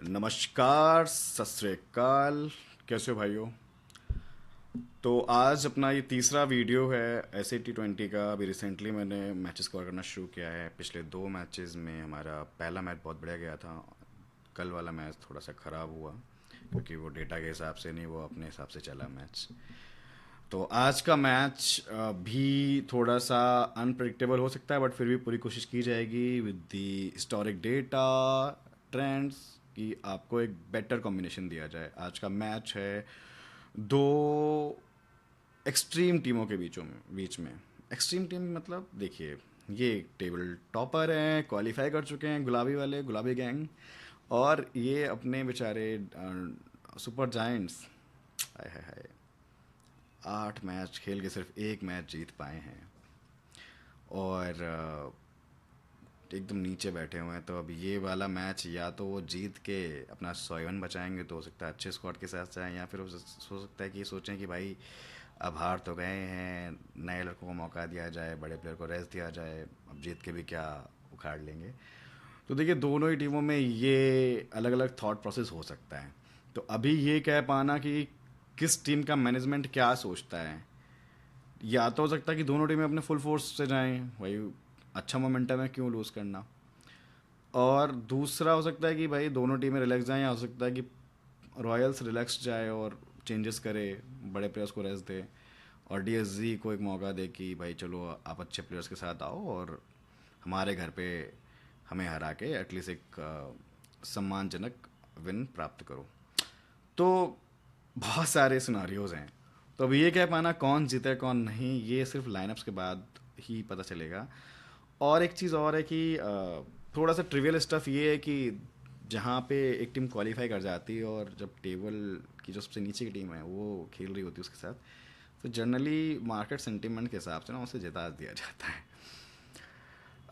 नमस्कार, सत श्री अकाल। कैसे हो भाइयों? तो आज अपना ये तीसरा वीडियो है ऐसे T20 का। अभी रिसेंटली मैंने मैचेस कवर करना शुरू किया है। पिछले दो मैचेस में हमारा पहला मैच बहुत बढ़िया गया था। कल वाला मैच थोड़ा सा ख़राब हुआ क्योंकि वो डेटा के हिसाब से नहीं, वो अपने हिसाब से चला मैच। तो आज का मैच भी थोड़ा सा अनप्रडिक्टेबल हो सकता है, बट फिर भी पूरी कोशिश की जाएगी with the historic data trends कि आपको एक बेटर कॉम्बिनेशन दिया जाए। आज का मैच है दो एक्सट्रीम टीमों के बीच में। एक्सट्रीम टीम मतलब देखिए, ये टेबल टॉपर हैं, क्वालिफाई कर चुके हैं, गुलाबी वाले, गुलाबी गैंग। और ये अपने बेचारे सुपर जायंट्स, हाय हाय हाय, 8 मैच खेल के सिर्फ एक मैच जीत पाए हैं और एकदम नीचे बैठे हुए हैं। तो अब ये वाला मैच या तो वो जीत के अपना 101 बचाएंगे तो हो सकता है अच्छे स्क्वाड के साथ जाएं, या फिर हो सकता है कि ये सोचें कि भाई अब हार तो गए हैं, नए लड़कों को मौका दिया जाए, बड़े प्लेयर को रेस्ट दिया जाए, अब जीत के भी क्या उखाड़ लेंगे। तो देखिए, दोनों ही टीमों में ये अलग अलग थॉट प्रोसेस हो सकता है। तो अभी ये कह पाना कि किस टीम का मैनेजमेंट क्या सोचता है, या तो हो सकता है कि दोनों टीमें अपने फुल फोर्स से जाएं, भाई अच्छा मोमेंटम है, क्यों लूज़ करना। और दूसरा हो सकता है कि भाई दोनों टीमें रिलैक्स जाएं, या हो सकता है कि रॉयल्स रिलैक्स जाए और चेंजेस करे, बड़े प्लेयर्स को रेस्ट दे, और डीएसजी को एक मौका दे कि भाई चलो आप अच्छे प्लेयर्स के साथ आओ और हमारे घर पे हमें हरा के एटलीस्ट एक सम्मानजनक विन प्राप्त करो। तो बहुत सारे सिनारियोज हैं। तो अब ये कह पाना कौन जीते कौन नहीं, ये सिर्फ लाइनअप्स के बाद ही पता चलेगा। और एक चीज़ और है कि थोड़ा सा ट्रिवियल स्टफ ये है कि जहाँ पे एक टीम क्वालिफाई कर जाती है और जब टेबल की जो सबसे नीचे की टीम है वो खेल रही होती है उसके साथ, तो जनरली मार्केट सेंटीमेंट के हिसाब से ना उसे जिता दिया जाता है।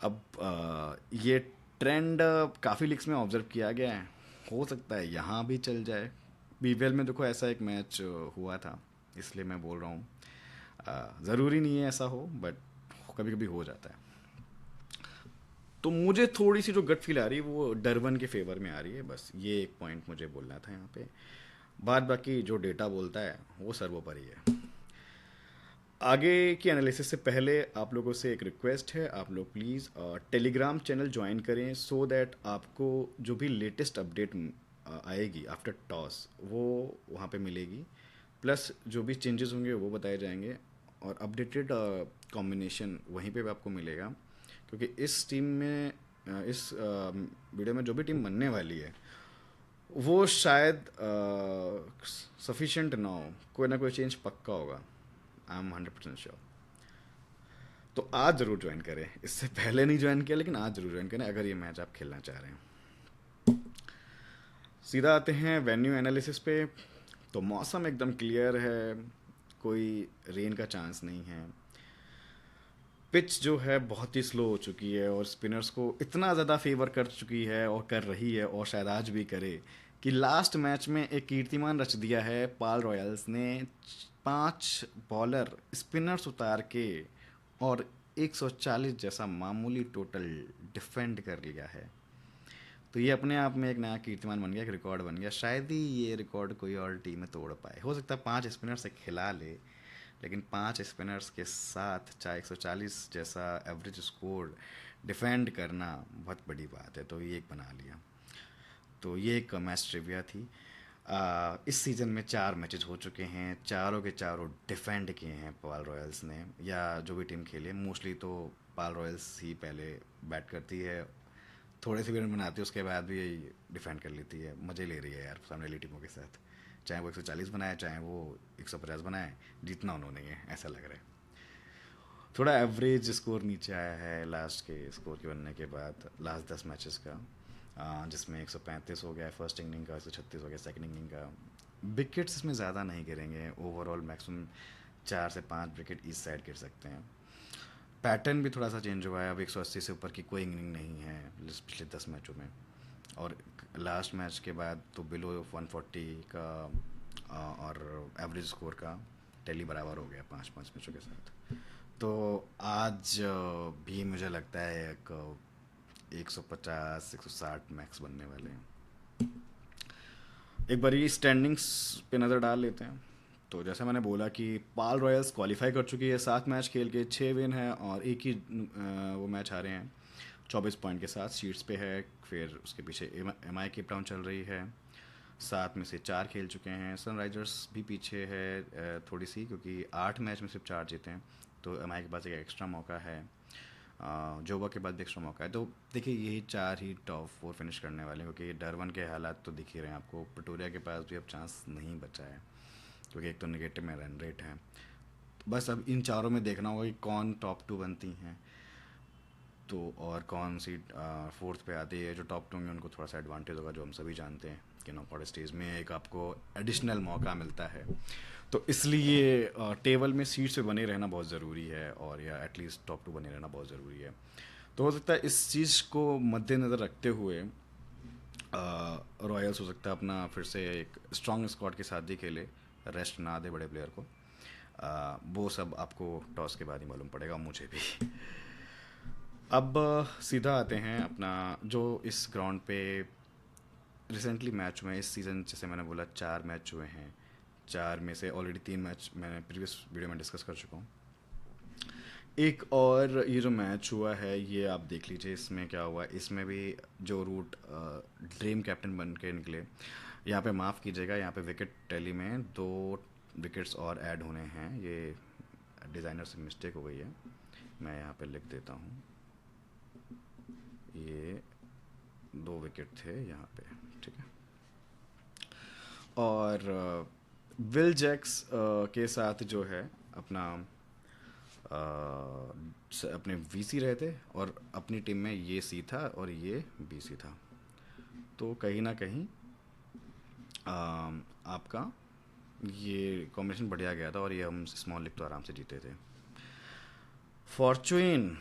अब ये ट्रेंड काफ़ी लीग्स में ऑब्जर्व किया गया है, हो सकता है यहाँ भी चल जाए। बीवीएल में देखो ऐसा एक मैच हुआ था, इसलिए मैं बोल रहा हूँ। ज़रूरी नहीं है ऐसा हो, बट कभी कभी हो जाता है। तो मुझे थोड़ी सी जो गट फील आ रही है वो डरवन के फेवर में आ रही है, बस ये एक पॉइंट मुझे बोलना था यहाँ पे। बाद बाकी जो डेटा बोलता है वो सर्वोपरि है। आगे की एनालिसिस से पहले आप लोगों से एक रिक्वेस्ट है, आप लोग प्लीज़ टेलीग्राम चैनल ज्वाइन करें सो दैट आपको जो भी लेटेस्ट अपडेट आएगी आफ्टर टॉस वो वहाँ पे मिलेगी। प्लस जो भी चेंजेस होंगे वो बताए जाएंगे, और अपडेटेड कॉम्बिनेशन वहीं पे भी आपको मिलेगा। क्योंकि इस टीम में इस वीडियो में जो भी टीम बनने वाली है वो शायद सफिशेंट ना हो, कोई ना कोई चेंज पक्का होगा। I am 100% sure. तो आज ज़रूर ज्वाइन करें, इससे पहले नहीं ज्वाइन किया लेकिन आज ज़रूर ज्वाइन करें अगर ये मैच आप खेलना चाह रहे हैं। सीधा आते हैं वेन्यू एनालिसिस पे। तो मौसम एकदम क्लियर है, कोई रेन का चांस नहीं है। पिच जो है बहुत ही स्लो हो चुकी है और स्पिनर्स को इतना ज़्यादा फेवर कर चुकी है और कर रही है, और शायद आज भी करे, कि लास्ट मैच में एक कीर्तिमान रच दिया है पाल रॉयल्स ने। 5 बॉलर स्पिनर्स उतार के और 140 जैसा मामूली टोटल डिफेंड कर लिया है। तो ये अपने आप में एक नया कीर्तिमान बन गया, एक रिकॉर्ड बन गया। शायद ही ये रिकॉर्ड कोई और टीम में तोड़ पाए। हो सकता है 5 स्पिनर से खिला ले, लेकिन 5 स्पिनर्स के साथ चाहे 140 जैसा एवरेज स्कोर डिफेंड करना बहुत बड़ी बात है। तो ये एक बना लिया। तो ये एक मैच ट्रिविया थी। इस सीज़न में 4 मैचेस हो चुके हैं, चारों के चारों डिफेंड किए हैं पाल रॉयल्स ने, या जो भी टीम खेले मोस्टली तो पाल रॉयल्स ही पहले बैट करती है, थोड़े से भी रन बनाती है उसके बाद भी डिफेंड कर लेती है। मज़े ले रही है यार सामने वाली टीमों के साथ, चाहे वो 140 बनाए चाहे वो 150 बनाए, जीतना उन्होंने ही है ऐसा लग रहा है। थोड़ा एवरेज स्कोर नीचे आया है लास्ट के स्कोर के बनने के बाद, लास्ट 10 मैचेस का, जिसमें 135 हो गया फर्स्ट इनिंग का, 136 हो गया सेकंड इनिंग का। विकेट्स इसमें ज़्यादा नहीं गिरेंगे, ओवरऑल मैक्सिमम 4 से 5 विकेट इस साइड गिर सकते हैं। पैटर्न भी थोड़ा सा चेंज हुआ है, अब 180 से ऊपर की कोई इनिंग नहीं है पिछले 10 मैचों में। और लास्ट मैच के बाद तो बिलो 140 का और एवरेज स्कोर का टैली बराबर हो गया 5 5 मैचों के साथ। तो आज भी मुझे लगता है एक 150 160 मैक्स बनने वाले हैं। एक बार ये स्टैंडिंग्स पे नज़र डाल लेते हैं। तो जैसे मैंने बोला कि पाल रॉयल्स क्वालिफाई कर चुकी है, 7 मैच खेल के 6 विन है और एक ही वो मैच हारे हैं, 24 पॉइंट के साथ शीट्स पे है। फिर उसके पीछे एम आई केप टाउन चल रही है, 7 में से 4 खेल चुके हैं। सनराइजर्स भी पीछे है थोड़ी सी, क्योंकि 8 मैच में सिर्फ 4 जीते हैं, तो एम आई के पास एक एक्स्ट्रा मौका है। जोबा के बाद भी एक्स्ट्रा मौका है। तो देखिए यही 4 ही टॉप 4 फिनिश करने वाले हैं, क्योंकि डरवन के हालात तो दिख ही रहे हैं आपको। प्रिटोरिया के पास भी अब चांस नहीं बचा है, क्योंकि एक तो निगेटिव में रन रेट है। बस अब इन चारों में देखना होगा कि कौन टॉप 2 बनती हैं, तो और कौन सी फोर्थ पे आती है। जो टॉप 2 होंगे उनको थोड़ा सा एडवांटेज होगा, जो हम सभी जानते हैं कि नॉकआउट स्टेज में एक आपको एडिशनल मौका मिलता है। तो इसलिए टेबल में सीट्स पे बने रहना बहुत ज़रूरी है, और या एटलीस्ट टॉप 2 बने रहना बहुत ज़रूरी है। तो हो सकता है इस चीज़ को मद्देनज़र रखते हुए रॉयल्स हो सकता है अपना फिर से एक स्ट्रॉन्ग स्क्वाड के साथ ही खेले, रेस्ट ना दे बड़े प्लेयर को। वो सब आपको टॉस के बाद ही मालूम पड़ेगा, मुझे भी। अब सीधा आते हैं अपना जो इस ग्राउंड पे रिसेंटली मैच हुए हैं इस सीज़न। जैसे मैंने बोला 4 मैच हुए हैं, 4 में से ऑलरेडी 3 मैच मैंने प्रीवियस वीडियो में डिस्कस कर चुका हूँ। एक और ये जो मैच हुआ है ये आप देख लीजिए, इसमें क्या हुआ। इसमें भी जो रूट ड्रीम कैप्टन बन के निकले, यहाँ पे माफ़ कीजिएगा, यहाँ पे विकेट टैली में 2 विकेट्स और ऐड होने हैं। ये डिज़ाइनर से मिस्टेक हो गई है, मैं यहाँ पे लिख देता हूँ। ये 2 विकेट थे यहाँ पे, ठीक है। और विल जैक्स के साथ जो है अपना अपने वीसी रहे थे, और अपनी टीम में ये सी था और ये बीसी था। तो कहीं ना कहीं आपका ये कॉम्बिनेशन बढ़िया गया था, और ये हम स्मॉल लीग तो आराम से जीते थे। फॉर्चून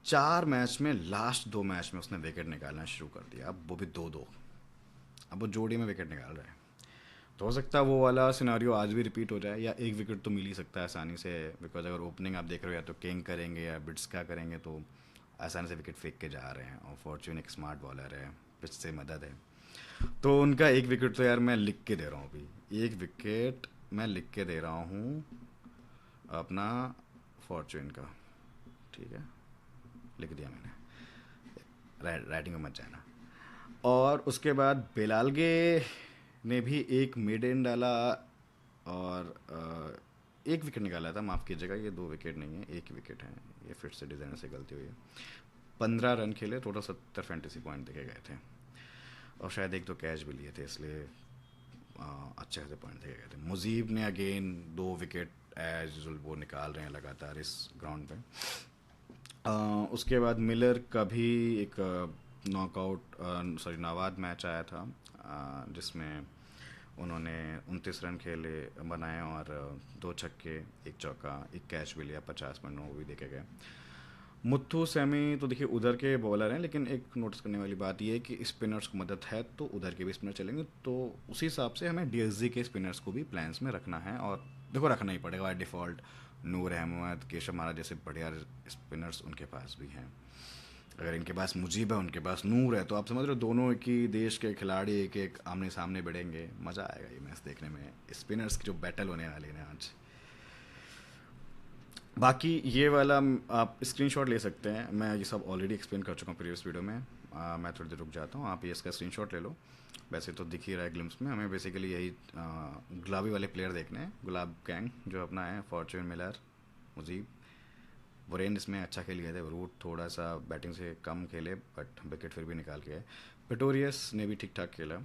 4 मैच में लास्ट 2 मैच में उसने विकेट निकालना शुरू कर दिया, अब वो भी 2-2। अब वो जोड़ी में विकेट निकाल रहा है। तो हो सकता है वो वाला सिनारियो आज भी रिपीट हो जाए, या एक विकेट तो मिल ही सकता है आसानी से। बिकॉज अगर ओपनिंग आप देख रहे हो, या तो किंग करेंगे या बिट्स का करेंगे, तो आसानी से विकेट फेंक के जा रहे हैं। और फॉर्चून एक स्मार्ट बॉलर है, पिच से मदद है। तो उनका एक विकेट तो यार मैं लिख के दे रहा हूँ अभी, एक विकेट मैं लिख के दे रहा हूँ अपना फॉर्चून का, ठीक है, लिख दिया मैंने। राइटिंग में मत जाना। और उसके बाद बेलालगे ने भी एक मेडन डाला, और एक विकेट निकाला था, माफ़ कीजिएगा, ये 2 विकेट नहीं है, एक विकेट है। ये फिर से डिज़ाइनर से गलती हुई है। 15 रन खेले, टोटल 70 फैंटेसी पॉइंट देखे गए थे, और शायद 1-2 कैच भी लिए थे, इसलिए अच्छे खासे पॉइंट देखे गए थे। मुजीब ने अगेन 2 विकेट एज यूजुअल वो निकाल रहे हैं लगातार इस ग्राउंड पे। उसके बाद मिलर का भी एक नॉकआउट सॉरी नाबाद मैच आया था, जिसमें उन्होंने 29 रन खेले बनाए, और 2 छक्के, 1 चौका, 1 कैच भी लिया, 50 पॉइंट वो भी देखे गए। मुत्थू सैमी तो देखिए उधर के बॉलर हैं, लेकिन एक नोटिस करने वाली बात यह है कि स्पिनर्स को मदद है तो उधर के भी स्पिनर चलेंगे, तो उसी हिसाब से हमें डीएसजी के स्पिनर्स को भी प्लान्स में रखना है। और देखो रखना ही पड़ेगा बाय डिफ़ॉल्ट। नूर अहमद, केशव महाराज जैसे बढ़िया स्पिनर्स उनके पास भी हैं। अगर इनके पास मुजीब है, उनके पास नूर है, तो आप समझ रहे हो दोनों एक ही देश के खिलाड़ी एक एक आमने सामने भिड़ेंगे। मज़ा आएगा ये मैच देखने में, स्पिनर्स की जो बैटल होने वाली है आज। बाकी ये वाला आप स्क्रीनशॉट ले सकते हैं, मैं ये सब ऑलरेडी एक्सप्लेन कर चुका हूँ प्रीवियस वीडियो में। मैं थोड़ी देर रुक जाता हूँ, आप ये इसका स्क्रीनशॉट ले लो। वैसे तो दिख ही रहा है ग्लिम्स में, हमें बेसिकली यही गुलाबी वाले प्लेयर देखने हैं। गुलाब गैंग जो अपना है, फॉर्चून, मिलर, मुजीब, वरेन इसमें अच्छा खेल गए थे। रूट थोड़ा सा बैटिंग से कम खेले, बट विकेट फिर भी निकाल के गए। पिटोरियस ने भी ठीक ठाक खेला।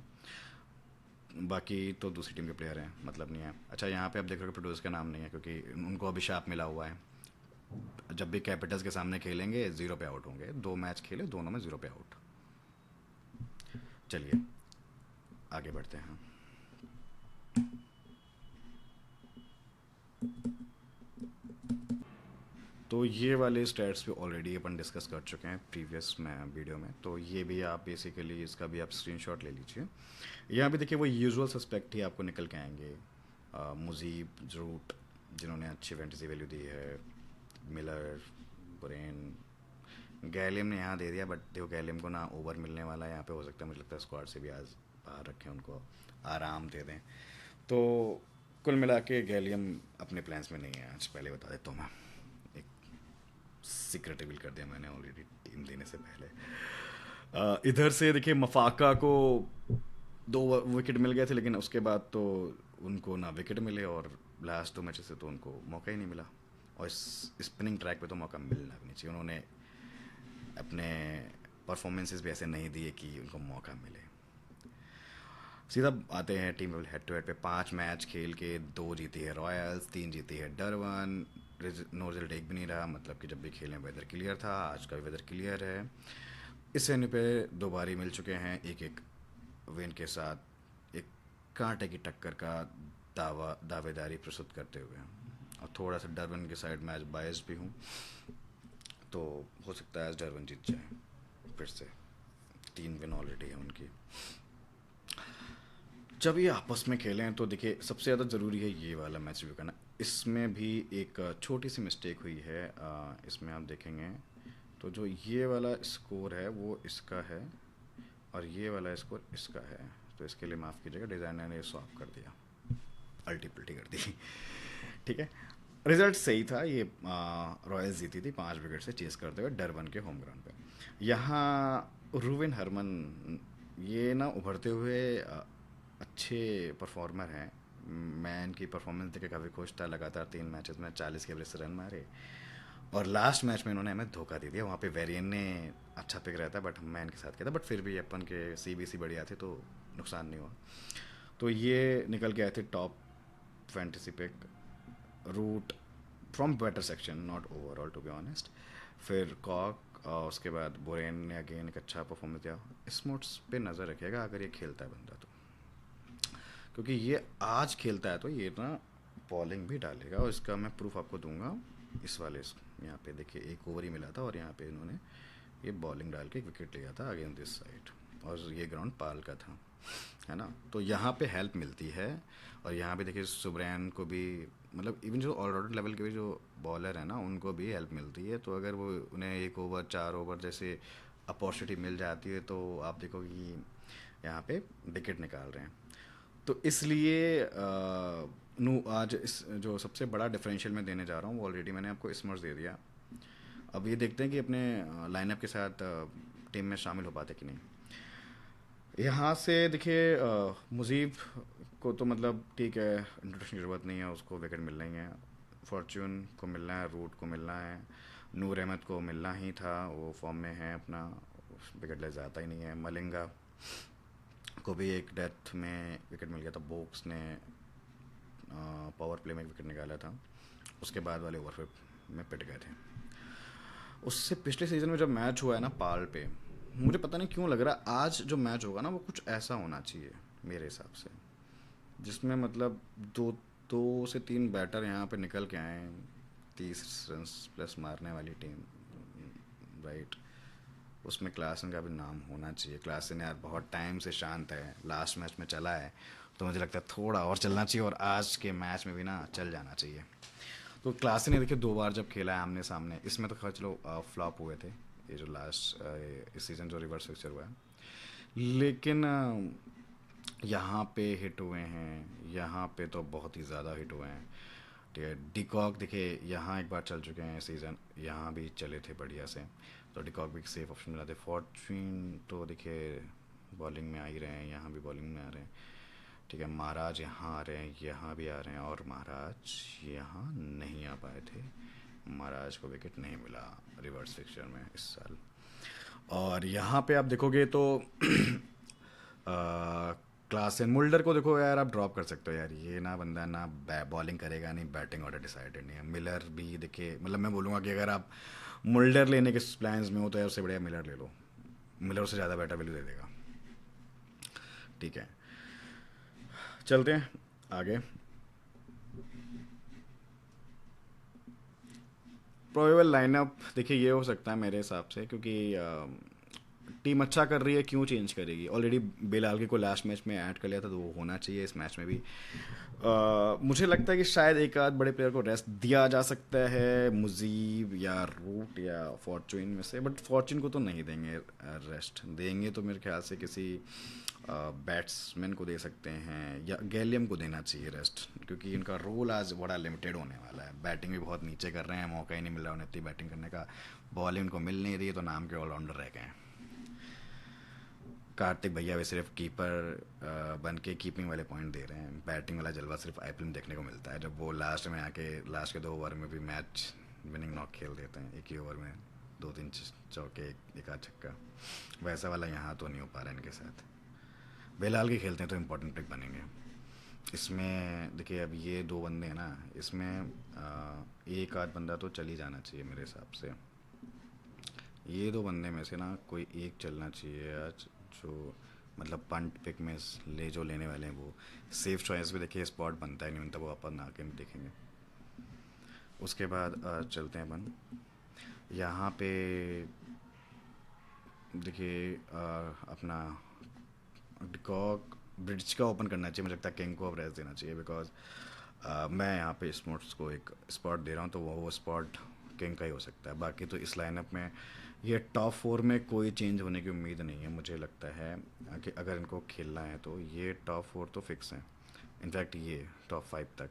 बाकी तो दूसरी टीम के प्लेयर हैं, मतलब नहीं है। अच्छा यहाँ पे आप देख रहे हो पिटोरियस का नाम नहीं है, क्योंकि उनको अभिशाप मिला हुआ है। जब भी कैपिटल्स के सामने खेलेंगे 0 पे आउट होंगे। 2 मैच खेले, दोनों में 0 पे आउट। चलिए आगे बढ़ते हैं। तो ये वाले स्टैट्स पे ऑलरेडी अपन डिस्कस कर चुके हैं प्रीवियस में वीडियो में, तो ये भी आप बेसिकली इसका भी आप स्क्रीनशॉट ले लीजिए। यहाँ भी देखिए वो यूजुअल सस्पेक्ट ही आपको निकल के आएंगे। मुजीब, जरूट जिन्होंने अच्छी फैंटेसी वैल्यू दी है, मिलर, बुरेन, गैलियम ने यहाँ दे दिया, बट देखो गैलियम को ना ओवर मिलने वाला है यहाँ पे, हो सकता है मुझे लगता है स्क्वाड से भी आज बाहर रखें उनको, आराम दे दें। तो कुल मिला के गैलियम अपने प्लान्स में नहीं है आज, पहले बता देता हूँ मैं। एक सीक्रेट रिवील कर दिया मैंने ऑलरेडी टीम देने से पहले। इधर से देखिए मफाका को 2 विकेट मिल गए थे, लेकिन उसके बाद तो उनको ना विकेट मिले और लास्ट 2 मैचेस से तो उनको मौका ही नहीं मिला। और इस स्पिनिंग ट्रैक पे तो मौका मिलना भी नहीं चाहिए, उन्होंने अपने परफॉर्मेंसेस भी ऐसे नहीं दिए कि उनको मौका मिले। सीधा आते हैं टीम हेड टू हेड पे। 5 मैच खेल के 2 जीती है रॉयल्स, 3 जीती है डरवन। नो रिजल्ट एक भी नहीं रहा, मतलब कि जब भी खेलें वेदर क्लियर था, आज का भी वेदर क्लियर है। इस वेन्यू पे 2 बारी मिल चुके हैं, एक एक विन के साथ, एक कांटे की टक्कर का दावेदारी प्रस्तुत करते हुए। और थोड़ा सा डरवन के साइड में आज बायस भी हूँ, तो हो सकता है आज डरवन जीत जाए फिर से। 3 विन ऑलरेडी है उनकी। जब ये आपस में खेलें तो देखिए सबसे ज़्यादा ज़रूरी है ये वाला मैच रिव्यू करना। इसमें भी एक छोटी सी मिस्टेक हुई है। इसमें आप देखेंगे तो जो ये वाला स्कोर है वो इसका है और ये वाला स्कोर इसका है, तो इसके लिए माफ़ कीजिएगा, डिज़ाइनर ने स्वैप कर दिया, अल्टी पल्टी कर दी। ठीक है, रिजल्ट सही था। ये रॉयल्स जीती थी 5 विकेट से चेस करते हुए डरबन के होम ग्राउंड पे। यहाँ रूविन हरमन ये ना उभरते हुए अच्छे परफॉर्मर हैं। मैं इनकी परफॉर्मेंस देख के काफ़ी खुश था। लगातार 3 मैचेस में 40 के एवरेज से रन मारे और लास्ट मैच में इन्होंने हमें धोखा दे दिया। वहाँ पे वेरियन ने अच्छा पिक रहता, बट मैं इनके साथ किया था, बट फिर भी अपन के CBC बढ़िया थे तो नुकसान नहीं हुआ। तो ये निकल के आए थे top fantasy pick, Root from batter section, not overall to be honest. फिर कॉक और उसके बाद बोरेन ने अगेन एक अच्छा परफॉर्मेंस दिया। स्मोट्स पे नज़र रखिएगा अगर ये खेलता है बंदा तो, क्योंकि ये आज खेलता है तो ये ना बॉलिंग भी डालेगा, और इसका मैं प्रूफ आपको दूंगा। इस वाले यहाँ पे देखिए 1 ओवर ही मिला था और यहाँ पे इन्होंने ये बॉलिंग डाल के एक विकेट लिया था अगेंस्ट दिस साइड, और ये ग्राउंड पाल का था, है ना। तो यहाँ पे हेल्प मिलती है। और यहाँ पे देखिए सुब्रैन को भी, मतलब इवन जो ऑलराउंडर लेवल के भी जो बॉलर है ना उनको भी हेल्प मिलती है। तो अगर वो उन्हें 1 ओवर 4 ओवर जैसे अपॉर्चुनिटी मिल जाती है तो आप देखो कि यहाँ पे विकेट निकाल रहे हैं। तो इसलिए आज इस जो सबसे बड़ा डिफरेंशियल मैं देने जा रहा हूँ वो ऑलरेडी मैंने आपको स्मर्स दे दिया। अब ये देखते हैं कि अपने लाइनअप के साथ टीम में शामिल हो पाते कि नहीं। यहाँ से देखिए मुजीब को तो मतलब ठीक है, इंट्रोडक्शन की ज़रूरत नहीं है, उसको विकेट मिलना ही है। फॉर्च्यून को मिलना है, रूट को मिलना है, नूर अहमद को मिलना ही था, वो फॉर्म में है अपना, विकेट ले जाता ही नहीं है। मलिंगा को भी एक डेथ में विकेट मिल गया था, बोक्स ने पावर प्ले में विकेट निकाला था, उसके बाद वाले ओवर में पिट गए थे। उससे पिछले सीज़न में जब मैच हुआ है ना पाल पे, मुझे पता नहीं क्यों लग रहा है आज जो मैच होगा ना वो कुछ ऐसा होना चाहिए मेरे हिसाब से, जिसमें मतलब 2 से 3 बैटर यहाँ पे निकल के आए, 30 रन प्लस मारने वाली टीम, राइट। उसमें क्लासन का भी नाम होना चाहिए। क्लासन यार बहुत टाइम से शांत है, लास्ट मैच में चला है, तो मुझे लगता है थोड़ा और चलना चाहिए और आज के मैच में भी ना चल जाना चाहिए। तो क्लासन ने देखिए 2 बार जब खेला है आमने सामने, इसमें तो खैर चलो फ्लॉप हुए थे, ये जो लास्ट इस सीज़न जो रिवर्स फिक्चर हुआ है, लेकिन यहाँ पे हिट हुए हैं, यहाँ पे तो बहुत ही ज़्यादा हिट हुए हैं। ठीक है, डिकॉक देखिए यहाँ एक बार चल चुके हैं सीज़न, यहाँ भी चले थे बढ़िया से, तो डिकॉक भी सेफ ऑप्शन मिला थे। फॉर्चून तो देखिए बॉलिंग में आ ही रहे हैं, यहाँ भी बॉलिंग में आ रहे हैं। ठीक है, महाराज यहाँ आ रहे हैं, यहाँ भी आ रहे हैं, और महाराज यहाँ नहीं आ पाए थे, महाराज को विकेट नहीं मिला रिवर्स फिक्चर में इस साल। और यहाँ पे आप देखोगे तो क्लासन मुल्डर को देखो यार, आप ड्रॉप कर सकते हो यार, ये ना बंदा ना बॉलिंग करेगा नहीं, बैटिंग ऑर्डर डिसाइडेड नहीं है। मिलर भी देखिए, मतलब मैं बोलूँगा कि अगर आप मुल्डर लेने के प्लान्स में हो तो यार उससे बढ़िया मिलर ले लो, मिलर उससे ज़्यादा बेटर वैल्यू दे देगा। ठीक है, चलते हैं आगे। प्रोबेबल लाइनअप देखिए ये हो सकता है मेरे हिसाब से, क्योंकि टीम अच्छा कर रही है, क्यों चेंज करेगी? ऑलरेडी बेलाल को लास्ट मैच में ऐड कर लिया था, तो वो होना चाहिए इस मैच में भी। मुझे लगता है कि शायद एक आध बड़े प्लेयर को रेस्ट दिया जा सकता है, मुजीब या रूट या फॉर्चून में से, बट फॉर्चून को तो नहीं देंगे रेस्ट। देंगे तो मेरे ख्याल से किसी बैट्समैन को दे सकते हैं, या गैलियम को देना चाहिए रेस्ट, क्योंकि इनका रोल आज बड़ा लिमिटेड होने वाला है। बैटिंग भी बहुत नीचे कर रहे हैं, मौका ही नहीं मिल रहा उन्हें इतनी बैटिंग करने का, बॉलिंग उनको मिल नहीं रही है, तो नाम के ऑलराउंडर रह गए हैं। कार्तिक भैया भी सिर्फ कीपर बन के कीपिंग वाले पॉइंट दे रहे हैं। बैटिंग वाला जलवा सिर्फ आईपीएल में देखने को मिलता है, जब वो लास्ट में आके लास्ट के 2 ओवर में भी मैच विनिंग नॉक खेल देते हैं, एक ही ओवर में 2-3 चौके, एक आध छक्का। वैसा वाला यहाँ तो नहीं हो पा रहा है इनके साथ। बेलाल के खेलते हैं तो इम्पोर्टेंट पिक बनेंगे। इसमें देखिए, अब ये 2 बंदे हैं ना, इसमें एक आध बंदा तो चल ही जाना चाहिए मेरे हिसाब से। ये 2 बंदे में से ना कोई एक चलना चाहिए आज, जो मतलब पंट पिक में ले जो लेने वाले हैं वो सेफ चॉइस भी। देखिए स्पॉट बनता है नहीं बनता, वो अपन आके देखेंगे। उसके बाद चलते हैं अपन यहाँ पे। देखिए अपना डिकॉक ब्रिड्ज का ओपन करना चाहिए, मुझे लगता है किंग को अब रेस्ट देना चाहिए, बिकॉज मैं यहाँ पे स्पोर्ट्स को एक स्पॉट दे रहा हूँ, तो वो स्पॉट किंग का ही हो सकता है। बाकी तो इस लाइनअप में ये टॉप 4 में कोई चेंज होने की उम्मीद नहीं है। मुझे लगता है कि अगर इनको खेलना है तो ये टॉप 4 तो फिक्स है, इनफैक्ट ये टॉप 5 तक।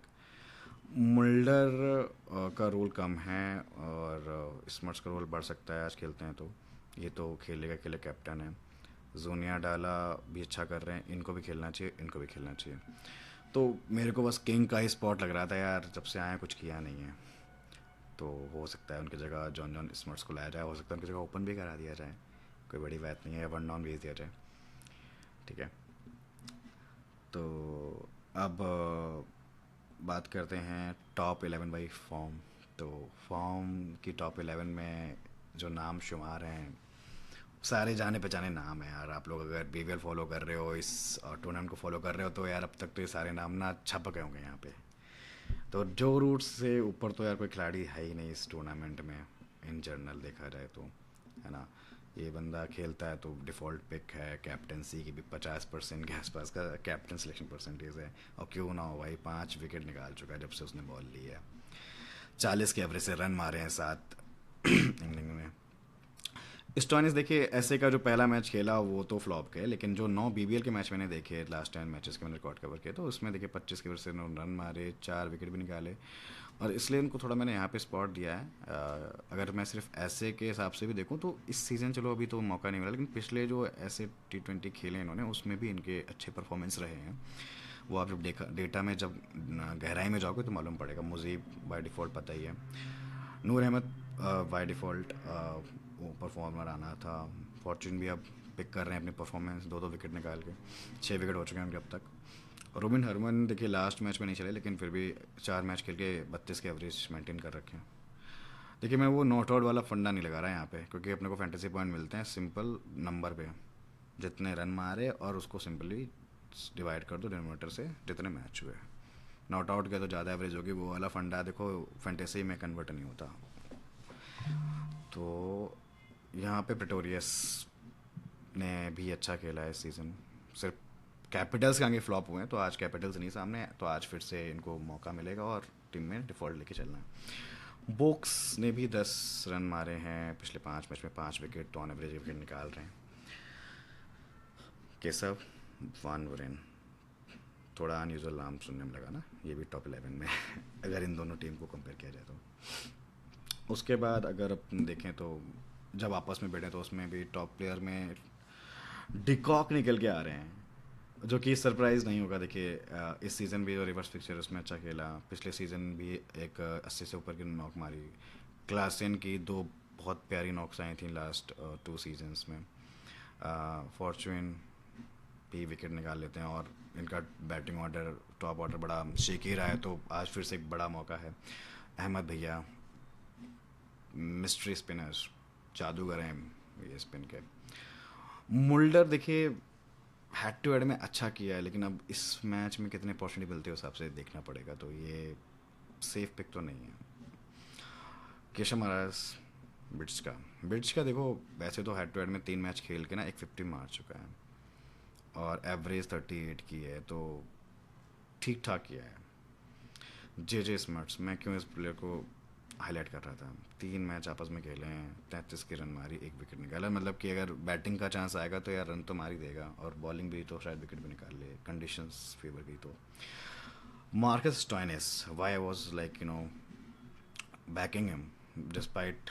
मुल्डर का रोल कम है और स्मर्ट्स का रोल बढ़ सकता है आज खेलते हैं तो। ये तो खेलेगा, खेले कैप्टन है। जोनिया डाला भी अच्छा कर रहे हैं, इनको भी खेलना चाहिए, इनको भी खेलना चाहिए। तो मेरे को बस किंग का ही स्पॉट लग रहा था यार, जब से आया कुछ किया नहीं है, तो हो सकता है उनकी जगह जॉन स्मर्ट्स को लाया जाए, हो सकता है उनकी जगह ओपन भी करा दिया जाए, कोई बड़ी बात नहीं है, 1 डाउन भेज दिया जाए, ठीक है। तो अब बात करते हैं टॉप 11 बाई फॉर्म। तो फॉर्म की टॉप 11 में जो नाम शुमार हैं, सारे जाने पहचाने नाम है यार। आप लोग अगर बीवीएल फॉलो कर रहे हो, इस टूर्नामेंट को फॉलो कर रहे हो, तो यार अब तक तो ये सारे नाम ना छप गए होंगे यहाँ पे। तो जो रूट्स से ऊपर तो यार कोई खिलाड़ी है ही नहीं इस टूर्नामेंट में, इन जनरल देखा जाए तो, है ना। ये बंदा खेलता है तो डिफ़ॉल्ट पिक है, कैप्टनसी की भी 50% के आसपास का कैप्टन सिलेक्शन परसेंटेज है, और क्यों ना हो भाई, 5 विकेट निकाल चुका है जब से उसने बॉल ली है। 40 के एवरेज से रन मारे हैं 7 इनिंग में। स्टोइनिस देखिए, ऐसे का जो पहला मैच खेला वो तो फ्लॉप गए, लेकिन जो 9 बीबीएल के मैच मैंने देखे, लास्ट 10 मैचेस के मैंने रिकॉर्ड कवर किए, तो उसमें देखिए 25 के वजह से रन मारे, 4 विकेट भी निकाले, और इसलिए उनको थोड़ा मैंने यहाँ पे स्पॉट दिया है। अगर मैं सिर्फ ऐसे के हिसाब से भी देखूँ तो इस सीज़न चलो अभी तो मौका नहीं मिला, लेकिन पिछले जो ऐसे T20 खेले इन्होंने उसमें भी इनके अच्छे परफॉर्मेंस रहे हैं। वो आप जब देखा डेटा में, जब गहराई में जाओगे तो मालूम पड़ेगा। मुझे बाय डिफ़ॉल्ट पता ही है, नूर अहमद बाय डिफ़ॉल्ट वो परफॉर्मर आना था। फॉर्चून भी अब पिक कर रहे हैं अपनी परफॉर्मेंस, 2-2 विकेट निकाल के, 6 विकेट हो चुके हैं उनके अब तक। रोबिन हरमन देखिए लास्ट मैच में नहीं चले, लेकिन फिर भी 4 मैच खेल के 32 के एवरेज मेंटेन कर रखे हैं। देखिए मैं वो नॉट आउट वाला फंडा नहीं लगा रहा है यहाँ पे, क्योंकि अपने को फैंटेसी पॉइंट मिलते हैं सिंपल नंबर पे, जितने रन मारे और उसको सिंपली डिवाइड कर दो डिनोमिनेटर से जितने मैच हुए। नॉट आउट किया तो ज़्यादा एवरेज होगी, वो वाला फंडा देखो फैंटेसी में कन्वर्ट नहीं होता। तो यहाँ पे प्रेटोरियस ने भी अच्छा खेला है इस सीज़न, सिर्फ कैपिटल्स के आगे फ्लॉप हुए हैं, तो आज कैपिटल्स नहीं सामने है, तो आज फिर से इनको मौका मिलेगा और टीम में डिफ़ॉल्ट लेके चलना है। बोक्स ने भी 10 रन मारे हैं पिछले 5 मैच में, 5 विकेट, तो ऑन एवरेज विकेट निकाल रहे हैं। केशव वान वरेन, थोड़ा अनयूजुअल नाम सुनने में लगा ना, ये भी टॉप 11 में अगर इन दोनों टीम को कंपेयर किया जाए तो। उसके बाद अगर अपन देखें तो जब आपस में बैठे तो उसमें भी टॉप प्लेयर में डिकॉक निकल के आ रहे हैं, जो कि सरप्राइज़ नहीं होगा। देखिए इस सीज़न भी जो रिवर्स फिक्चर उसमें अच्छा खेला, पिछले सीज़न भी एक 80 से ऊपर की नॉक मारी। क्लासन की 2 बहुत प्यारी नॉक्स आई थी लास्ट 2 सीजन्स में। फॉर्चून भी विकेट निकाल लेते हैं, और इनका बैटिंग ऑर्डर, टॉप ऑर्डर बड़ा शेकी रहा है, तो आज फिर से एक बड़ा मौका है। अहमद भैया मिस्ट्री स्पिनर्स, जादूगर हैं ये स्पिन के। मुल्डर देखिए हेड टू हेड में अच्छा किया है, लेकिन अब इस मैच में कितने अपॉर्चुनिटी मिलते हैं उस हिसाब से देखना पड़ेगा, तो ये सेफ पिक तो नहीं है। केशव महाराज बिट्स का देखो, वैसे तो हेड टू हेड में 3 मैच खेल के ना एक 50 मार चुका है और एवरेज 38 की है, तो ठीक ठाक किया है। जे स्मार्ट्स, मैं क्यों इस प्लेयर को हाईलाइट कर रहा था, 3 मैच आपस में खेले हैं, 33 की रन मारी, एक विकेट निकाला, मतलब कि अगर बैटिंग का चांस आएगा तो यार रन तो मार ही देगा, और बॉलिंग भी तो शायद विकेट भी निकाल ले, कंडीशंस फेवर की तो। Marcus Stoinis, why I was like backing him despite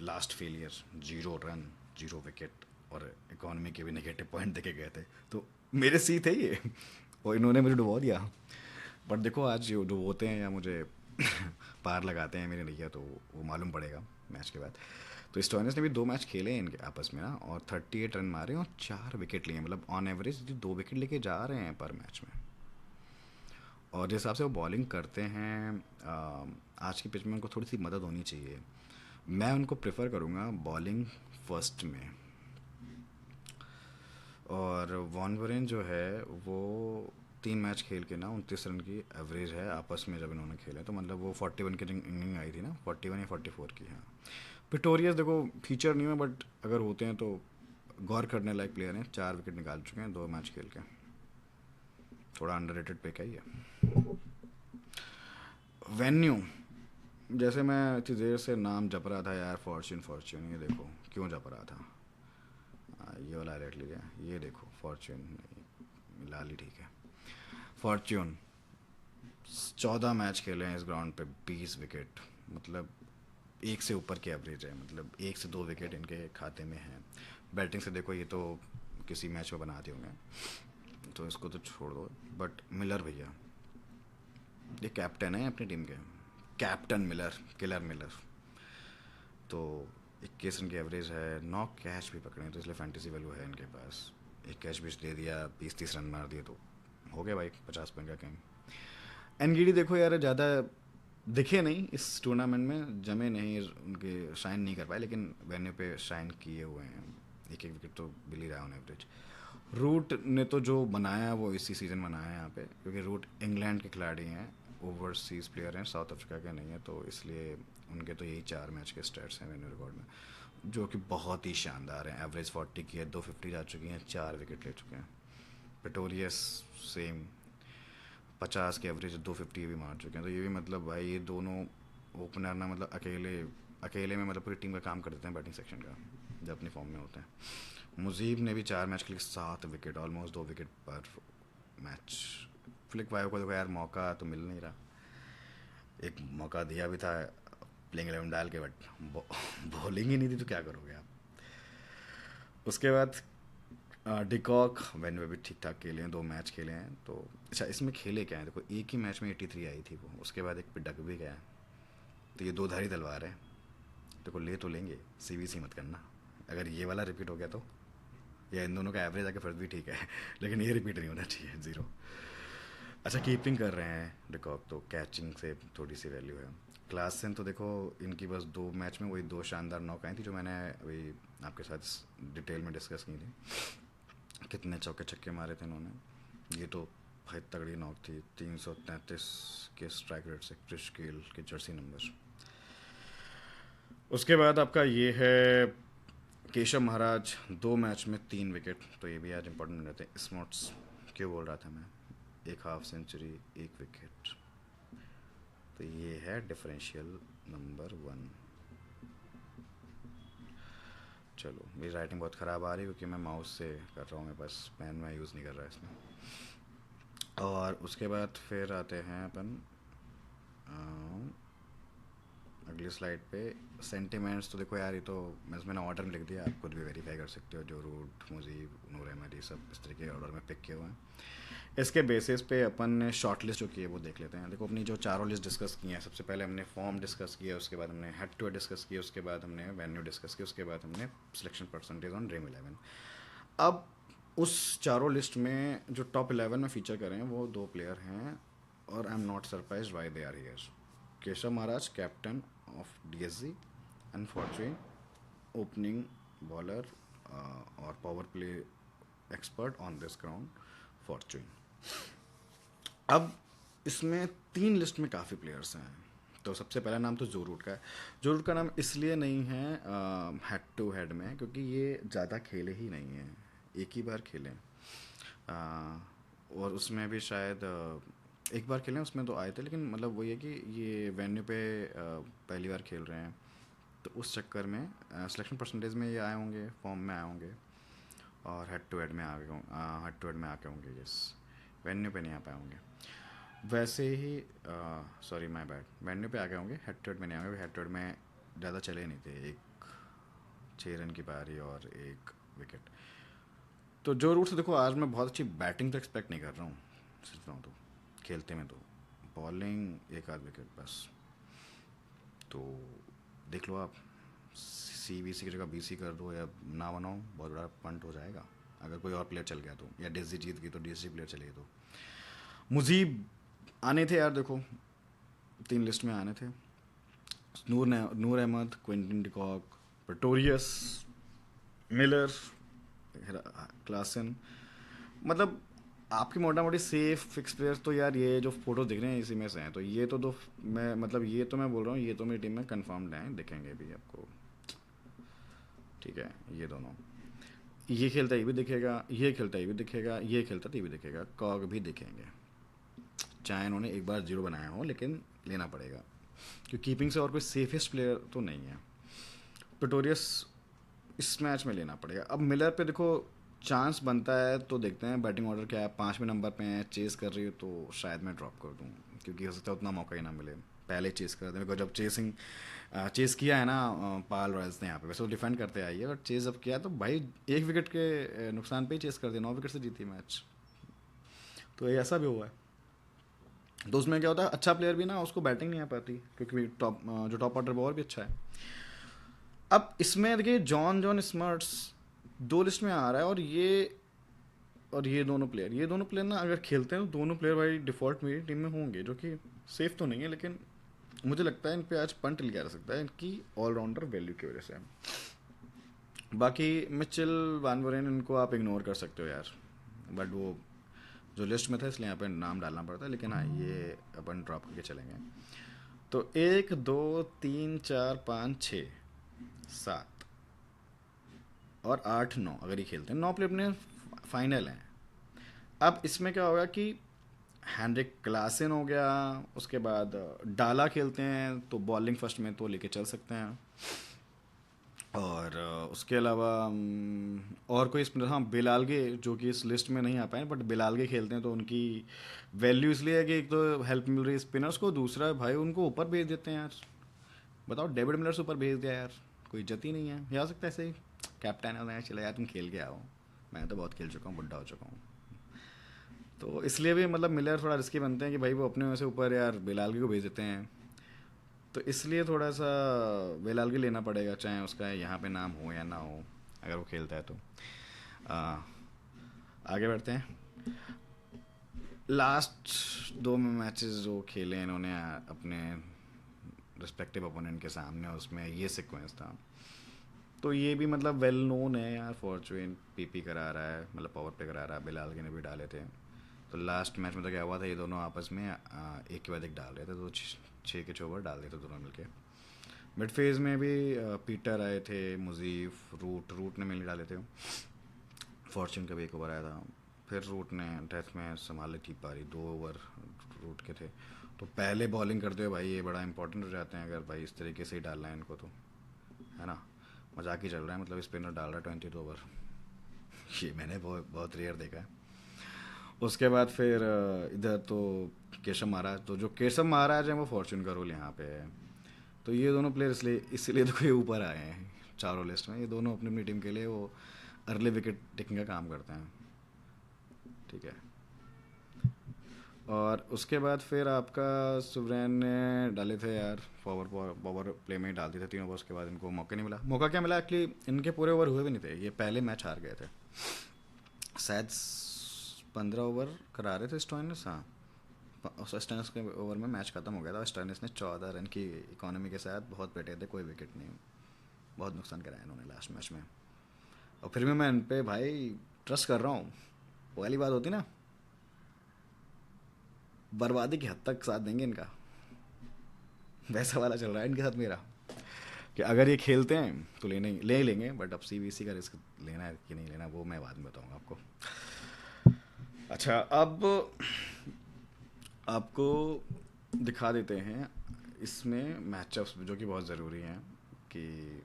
last failure, 0 run, 0 wicket, और इकोनॉमी के भी नेगेटिव पॉइंट देके गए थे, तो मेरे सी थे ये और इन्होंने मुझे डुबो दिया। बट देखो आज जो डुबोते हैं या मुझे पार लगाते हैं मेरे नैया, तो वो मालूम पड़ेगा मैच के बाद। तो स्टोइनिस ने भी 2 मैच खेले हैं इनके आपस में ना, और 38 रन मारे और 4 विकेट लिए, मतलब ऑन एवरेज 2 विकेट लेके जा रहे हैं पर मैच में। और जिस हिसाब से वो बॉलिंग करते हैं, आज की पिच में उनको थोड़ी सी मदद होनी चाहिए। मैं उनको प्रेफर करूँगा बॉलिंग फर्स्ट में। और वॉन वरेन जो है वो 3 मैच खेल के ना 29 रन की एवरेज है आपस में जब इन्होंने खेले, तो मतलब वो 41 की इनिंग आई थी ना, 41 या 44 की, हाँ। पिटोरियस देखो फीचर नहीं है, बट अगर होते हैं तो गौर करने लायक प्लेयर हैं, 4 विकेट निकाल चुके हैं 2 मैच खेल के, थोड़ा अंडररेटेड पे का ही है। वेन्यू, जैसे मैं इतनी देर से नाम जप रहा था यार, फॉर्च्यून फॉर्च्यून, ये देखो क्यों जप रहा था। ये वाला हाईलाइट लीजिए, ये देखो फॉर्च्यून नहीं, लाल ही ठीक है। फॉर्च्यून 14 मैच खेले हैं इस ग्राउंड पे, 20 विकेट, मतलब एक से ऊपर की एवरेज है, मतलब 1 से 2 विकेट इनके खाते में हैं। बैटिंग से देखो ये तो किसी मैच में बनाते होंगे, तो इसको तो छोड़ दो। बट मिलर भैया, ये कैप्टन है अपनी टीम के, कैप्टन मिलर, किलर मिलर, तो 21 रन की एवरेज है, 9 कैच भी पकड़े हैं, तो इसलिए फैंटेसी वैल्यू है इनके पास। एक कैच भी दे दिया, 20-30 रन मार दिए, तो हो गया भाई 50 पॉइंट का गेम। एनगीडी देखो यार, ज़्यादा दिखे नहीं इस टूर्नामेंट में, जमे नहीं, उनके शाइन नहीं कर पाए, लेकिन वेन्यू पे शाइन किए हुए हैं, एक एक विकेट तो मिल ही रहा है ऑन एवरेज। रूट ने तो जो बनाया वो इसी सीज़न बनाया है यहाँ पे, क्योंकि रूट इंग्लैंड के खिलाड़ी हैं, ओवरसीज़ प्लेयर हैं, साउथ अफ्रीका के नहीं है, तो इसलिए उनके तो यही 4 मैच के स्टैट्स हैं वेन्यू रिकॉर्ड में, जो कि बहुत ही शानदार हैं। एवरेज 40 की है, 250 जा चुकी हैं, 4 विकेट ले चुके हैं। पिटोरियस सेम, 50 की एवरेज, 250 भी मार चुके हैं, तो ये भी मतलब भाई ये दोनों ओपनर ना, मतलब अकेले अकेले में मतलब पूरी टीम का काम कर देते हैं बैटिंग सेक्शन का, जब अपनी फॉर्म में होते हैं। मुजीब ने भी 4 मैच खेले, 7 विकेट, ऑलमोस्ट 2 विकेट पर मैच। फ्लिक वायो को देखो यार, मौका तो मिल नहीं रहा, एक मौका दिया भी था प्लेइंग 11 डाल के, बट बॉलिंग ही नहीं थी, तो क्या करोगे आप। उसके बाद डिकॉक वैन वे भी ठीक ठाक खेले हैं, 2 मैच खेले हैं, तो अच्छा इसमें खेले क्या है देखो, एक ही मैच में 83 आई थी वो, उसके बाद एक पे डक भी गया, तो ये 2 धारी तलवार है। देखो ले तो लेंगे, सीवीसी मत करना, अगर ये वाला रिपीट हो गया तो, या इन दोनों का एवरेज आके फिर भी ठीक है लेकिन ये रिपीट नहीं होना चाहिए, 0। अच्छा कीपिंग कर रहे हैं डिकॉक, तो कैचिंग से थोड़ी सी वैल्यू है। क्लासन तो देखो इनकी बस 2 मैच में वही 2 शानदार नॉक आई थी, जो मैंने वही आपके साथ डिटेल में डिस्कस की थी, कितने चौके छक्के मारे थे इन्होंने, ये तो भाई तगड़ी नॉक थी, 333 के स्ट्राइक रेट से, क्रिश गेल के जर्सी नंबर। उसके बाद आपका ये है केशव महाराज, 2 मैच में 3 विकेट, तो ये भी आज इंपॉर्टेंट रहते हैं। स्मॉट्स, क्यों बोल रहा था मैं, एक हाफ सेंचुरी, 1 विकेट, तो ये है डिफरेंशियल नंबर 1। चलो मेरी राइटिंग बहुत ख़राब आ रही है, क्योंकि मैं माउस से कर रहा हूँ, मेरे पास पेन मैं यूज़ नहीं कर रहा इसमें। और उसके बाद फिर आते हैं अपन अगली स्लाइड पे, सेंटिमेंट्स। तो देखो यार, ये तो मैंने ऑर्डर में लिख दिया, आप खुद भी वेरीफाई कर सकते हो, जो रूट, मुजीब, नूर अहमद, ये सब इस तरीके के ऑर्डर में पिक किए हुए हैं। इसके बेसिस पे अपन ने शॉर्ट लिस्ट जो की है वो देख लेते हैं। देखो अपनी जो चारों लिस्ट डिस्कस की हैं, सबसे पहले हमने फॉर्म डिस्कस किया, उसके बाद हमने हेड टू हेड डिस्कस किया, उसके बाद हमने वेन्यू डिस्कस किया, उसके बाद हमने सिलेक्शन परसेंटेज ऑन ड्रीम 11। अब उस चारों लिस्ट में जो टॉप 11 में फीचर करें वो 2 प्लेयर हैं, और I am not surprise why they are here. Keshav Maharaj, captain of DSG and Fortuin, opening bowler और power play expert on this ground, Fortuin. अब इसमें 3 लिस्ट में काफ़ी प्लेयर्स हैं, तो सबसे पहला नाम तो जो रूट का है। जो रूट का नाम इसलिए नहीं है हेड टू हेड में, क्योंकि ये ज़्यादा खेले ही नहीं हैं, एक ही बार खेले। और उसमें भी शायद एक बार खेले, उसमें तो आए थे, लेकिन मतलब वही है कि ये वेन्यू पे पहली बार खेल रहे हैं, तो उस चक्कर में सिलेक्शन परसेंटेज में ये आए होंगे, फॉर्म में आए होंगे, और हेड टू हेड में आ गए, हेड टू हेड में आके होंगे, यस। वेन्यू पे नहीं आ पाए होंगे। वैसे ही सॉरी माय बैड, वेन्यू पे आ गए होंगे, हेड टू हेड में नहीं आएंगे। हेड टू हेड में ज़्यादा चले नहीं थे, एक 6 रन की पारी और एक विकेट। तो जो रूट से देखो, आज मैं बहुत अच्छी बैटिंग तो एक्सपेक्ट नहीं कर रहा हूँ, सच बताऊँ तो। खेलते में तो बॉलिंग एक आध विकेट बस। तो देख लो आप, CBC की जगह BC कर दो या ना बनाओ, बहुत बड़ा पंट हो जाएगा। अगर कोई और प्लेयर चल गया तो, या DSC जीत गई तो DSC प्लेयर चले गए तो। मुजीब आने थे यार, देखो 3 लिस्ट में आने थे। Noor Ahmad, Quinton de Kock, Pretorius, Miller, Klaasen. मतलब आपकी मोटा मोटी सेफ फिक्स प्लेयर्स तो यार ये जो फोटो दिख रहे हैं इसी में से हैं। तो ये तो दो, मैं मतलब ये तो मैं बोल रहा हूँ, ये तो मेरी टीम में कंफर्म्ड हैं, दिखेंगे भी आपको, ठीक है। ये दोनों, ये खेलता ये भी दिखेगा, ये खेलता ये भी दिखेगा, ये खेलता तो ये भी दिखेगा, कॉग भी दिखेंगे। चाहे इन्होंने एक बार 0 बनाया हो, लेकिन लेना पड़ेगा, क्योंकि कीपिंग से और कोई सेफेस्ट प्लेयर तो नहीं है। प्रेटोरियस इस मैच में लेना पड़ेगा। अब मिलर पे देखो चांस बनता है, तो देखते हैं बैटिंग ऑर्डर क्या है। 5वें नंबर पे हैं, चेस कर रही हो तो शायद मैं ड्रॉप कर दूँ, क्योंकि हो सकता है उतना मौका ही ना मिले। पहले चेस कर दें, बिकॉज जब चेस किया है ना पाल रॉयल्स ने यहाँ पे, वैसे वो डिफेंड करते आई है, और चेस जब किया तो भाई 1 विकेट के नुकसान पे ही चेस कर दिया, 9 विकेट से जीती मैच। तो ये ऐसा भी हुआ है। तो उसमें क्या होता है, अच्छा प्लेयर भी ना उसको बैटिंग नहीं आ पाती, क्योंकि जो टॉप ऑर्डर बॉलर भी अच्छा है। अब इसमें देखिए जॉन स्मार्ट्स 2 लिस्ट में आ रहा है, और ये दोनों प्लेयर ना अगर खेलते हैं तो दोनों प्लेयर भाई डिफ़ॉल्ट मेरी टीम में होंगे, जो कि सेफ तो नहीं है, लेकिन मुझे लगता है इन पे आज पंट लिया जा सकता है, इनकी ऑलराउंडर वैल्यू की वजह से। बाकी मिचेल, वान वरेन, इनको आप इग्नोर कर सकते हो यार, बट वो जो लिस्ट में था इसलिए यहाँ पे नाम डालना पड़ता है, लेकिन हाँ ये अपन ड्रॉप करके चलेंगे। तो 1 2 3 4 5 6 7 और 8 9, अगर ये खेलते हैं 9 प्लेयर अपने फाइनल हैं। अब इसमें क्या होगा कि हैंड्रिक क्लासन हो गया, उसके बाद डाला खेलते हैं, तो बॉलिंग फर्स्ट में तो लेके चल सकते हैं। और उसके अलावा और कोई स्पिनर, हाँ बिलालगे, जो कि इस लिस्ट में नहीं आ पाए, बट बिलालगे खेलते हैं तो उनकी वैल्यू इसलिए है कि एक तो हेल्प मिल रही है स्पिनर्स को, दूसरा भाई उनको ऊपर भेज देते हैं यार। बताओ, डेविड मिलर से ऊपर भेज दिया यार, कोई इज्जत ही नहीं है। ये आ सकता है ऐसे ही कैप्टन है, चला यार तुम खेल के आओ, मैं तो बहुत खेल चुका हूँ, बुढ़ा हो चुका हूँ। तो इसलिए भी मतलब मिलर थोड़ा रिस्की बनते हैं कि भाई वो अपने में से ऊपर यार बिलालगी को भेज देते हैं। तो इसलिए थोड़ा सा बिलालगी लेना पड़ेगा, चाहे उसका यहाँ पे नाम हो या ना हो, अगर वो खेलता है तो। आ, आगे बढ़ते हैं। लास्ट 2 मैचेस जो खेले इन्होंने अपने रिस्पेक्टिव ओपोनेंट के सामने, उसमें ये सीक्वेंस था। तो ये भी मतलब वेल नोन है यार, फॉर्चून PP करा रहा है, मतलब पावर प्ले करा रहा है, बिलालगी ने भी डाले थे। तो लास्ट मैच में तो क्या हुआ था, ये दोनों आपस में एक के बाद एक डाल रहे थे, तो 6 के 6 ओवर डाल रहे थे दोनों मिलके। मिड फेज में भी पीटर आए थे, मुजीफ, रूट ने मिल डाले थे। फॉर्चून का भी 1 ओवर आया था, फिर रूट ने डेथ में संभाले थी पारी, 2 ओवर रूट के थे। तो पहले बॉलिंग करते हुए भाई ये बड़ा इंपॉर्टेंट हो जाते हैं, अगर भाई इस तरीके से ही डालना है इनको तो, है ना। मजाक ही चल रहा है, मतलब स्पिनर डाल रहा है 22 ओवर। ये मैंने बहुत बहुत रेयर देखा है। उसके बाद फिर इधर तो केशव महाराज, तो जो केशव महाराज हैं वो फॉर्चून का रोल यहाँ पे है। तो ये दोनों प्लेयर इसलिए तो कोई ऊपर आए हैं चारों लिस्ट में। ये दोनों अपनी अपनी टीम के लिए वो अर्ली विकेट टेकिंग का काम करते हैं, ठीक है। और उसके बाद फिर आपका सुवरेन ने डाले थे यार, पावर प्ले में ही डाल दिए थे 3 ओवर्स के बाद। इनको मौका नहीं मिला। मौका क्या मिला, एक्चुअली इनके पूरे ओवर हुए भी नहीं थे, ये पहले मैच हार गए थे शायद। 15 ओवर करा रहे थे स्टोइनिस, हाँ। स्टोइनिस के ओवर में मैच खत्म हो गया था। स्टोइनिस ने 14 रन की इकोनॉमी के साथ बहुत बैठे थे, कोई विकेट नहीं, बहुत नुकसान कराया इन्होंने लास्ट मैच में। और फिर भी मैं इन पे भाई ट्रस्ट कर रहा हूँ। वो वाली बात होती ना, बर्बादी की हद तक साथ देंगे इनका। वैसा वाला चल रहा है इनके साथ मेरा, कि अगर ये खेलते हैं तो ले ही लेंगे, बट अब सीबीएसई का रिस्क लेना है कि नहीं लेना वो मैं बाद में बताऊंगा आपको। अच्छा, अब आपको दिखा देते हैं इसमें मैचअप्स जो कि बहुत ज़रूरी हैं, कि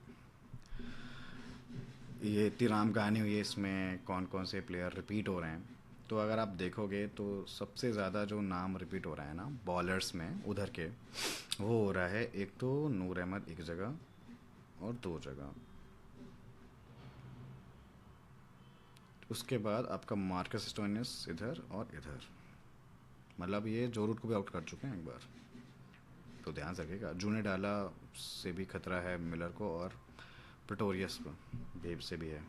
ये इतनी राम कहानी हुई है, इसमें कौन कौन से प्लेयर रिपीट हो रहे हैं। तो अगर आप देखोगे तो सबसे ज़्यादा जो नाम रिपीट हो रहा है ना बॉलर्स में उधर के, वो हो रहा है एक तो नूर अहमद एक जगह और दो जगह, उसके बाद आपका मार्कस स्टोइनिस इधर और इधर, मतलब ये जो रूट को भी आउट कर चुके हैं एक बार। तो ध्यान से रखिएगा, जूने डाला से भी खतरा है मिलर को, और प्रिटोरियस को बेब से भी है।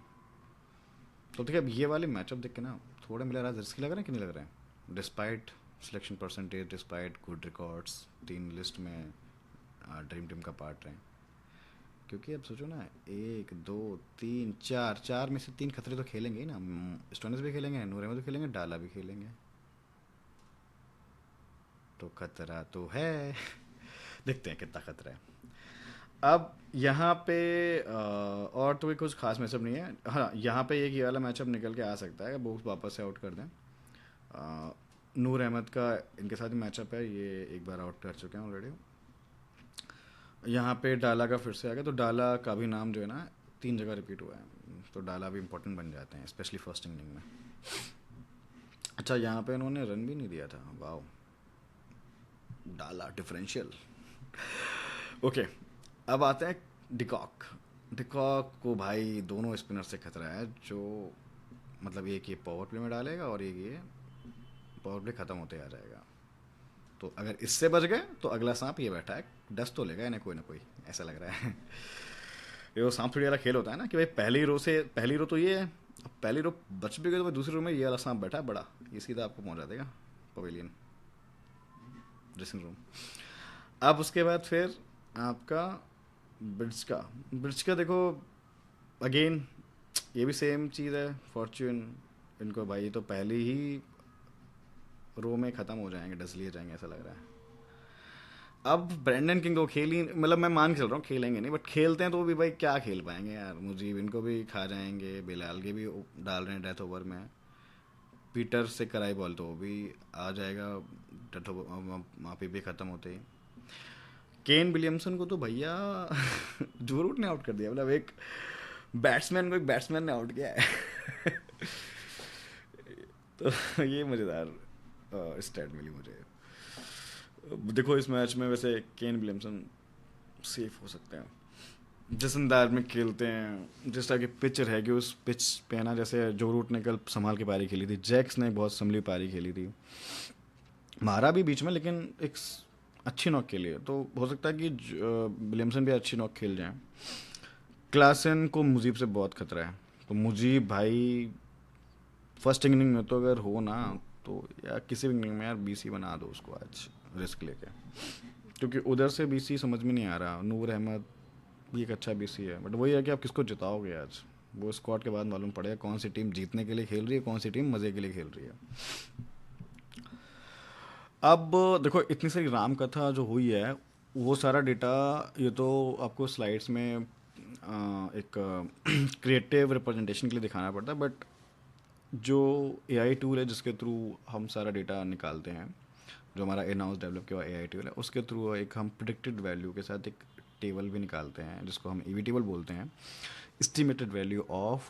तो देखिए अब ये वाले मैचअप देख के ना थोड़े मिलर आज रिस्की लग रहे हैं कि नहीं लग रहे हैं, despite selection percentage, despite good records, तीन लिस्ट में ड्रीम टीम का पार्ट रहे। क्योंकि अब सोचो ना, एक दो तीन चार, चार में से तीन खतरे तो खेलेंगे ही ना, स्टोनस भी खेलेंगे, नूर अहमद भी खेलेंगे, डाला भी खेलेंगे, तो खतरा तो है। देखते हैं कितना खतरा है। अब यहाँ पे और तो कोई कुछ खास मैचअप नहीं है। हाँ, यहाँ पे एक ये वाला मैचअप निकल के आ सकता है, वो वापस से आउट कर दें। अ, नूर अहमद का इनके साथ ही मैचअप है, ये एक बार आउट कर चुके हैं ऑलरेडी। यहाँ पे डाला का फिर से आ गया, तो डाला का भी नाम जो है ना तीन जगह रिपीट हुआ है, तो डाला भी इंपॉर्टेंट बन जाते हैं स्पेशली फर्स्ट इनिंग में। अच्छा, यहाँ पे इन्होंने रन भी नहीं दिया था, वाह, डाला डिफरेंशियल। ओके, अब आते हैं डिकॉक। डिकॉक को भाई दोनों स्पिनर से खतरा है, जो मतलब एक ये पावर प्ले में डालेगा और एक ये पावर प्ले ख़त्म होते आ जाएगा। तो अगर इससे बच गए तो अगला सांप ये बैठा है, डस तो लेगा इन्हें कोई ना कोई, ऐसा लग रहा है। ये वो सांप थोड़ी वाला खेल होता है ना, कि भाई पहली रो से, पहली रो तो ये है, अब पहली रो बच भी गई तो भाई दूसरी रो में ये वाला सांप बैठा है बड़ा, ये सीधा आपको पहुंचा देगा पवेलियन, ड्रेसिंग रूम। अब उसके बाद फिर आपका ब्रिड्ज का देखो, अगेन ये भी सेम चीज़ है, फॉर्च्यून इनको भाई तो पहले ही रो में ख़त्म हो जाएंगे, डस लिए जाएंगे ऐसा लग रहा है। अब ब्रेंडन किंग को खेल ही, मतलब मैं मान के चल रहा हूँ खेलेंगे नहीं, बट खेलते हैं तो भी भाई क्या खेल पाएंगे यार, मुझीब इनको भी खा जाएंगे, बिलाल के भी डाल रहे हैं डेथ ओवर में, पीटर से कराई बॉल तो वो भी आ जाएगा डेथ ओवर मापी भी ख़त्म होते ही। केन विलियमसन को तो भैया जो रूट ने आउट कर दिया, मतलब एक बैट्समैन को एक बैट्समैन ने आउट किया है। तो ये मज़ेदार स्टैट मिली मुझे। देखो इस मैच में वैसे केन विलियमसन सेफ हो सकते हैं, जिस अंदाज में खेलते हैं, जिस तरह की पिचर है कि उस पिच पे ना, जैसे जो रूट ने कल संभाल के पारी खेली थी, जैक्स ने बहुत संभली पारी खेली थी, मारा भी बीच में लेकिन एक अच्छी नॉक खेली है, तो हो सकता है कि विलियमसन भी अच्छी नॉक खेल जाए। क्लासन को मुजीब से बहुत खतरा है, तो मुजीब भाई फर्स्ट इनिंग में तो अगर हो ना, तो या किसी भी इनिंग में यार बीसी बना दो उसको आज रिस्क लेके, क्योंकि उधर से बीसी समझ में नहीं आ रहा। नूर अहमद भी एक अच्छा बीसी है, बट वही है कि आप किसको जिताओगे आज, वो स्क्वाड के बाद मालूम पड़ेगा कौन सी टीम जीतने के लिए खेल रही है, कौन सी टीम मज़े के लिए खेल रही है। अब देखो इतनी सारी राम कथा जो हुई है, वो सारा डेटा ये तो आपको स्लाइड्स में एक क्रिएटिव रिप्रेजेंटेशन के लिए दिखाना पड़ता है, बट जो एआई टूल है जिसके थ्रू हम सारा डेटा निकालते हैं, जो हमारा इन हाउस डेवलप किया हुआ एआई टूल है, उसके थ्रू एक हम प्रिडिक्टेड वैल्यू के साथ एक टेबल भी निकालते हैं जिसको हम ईवी टेबल बोलते हैं, estimated value of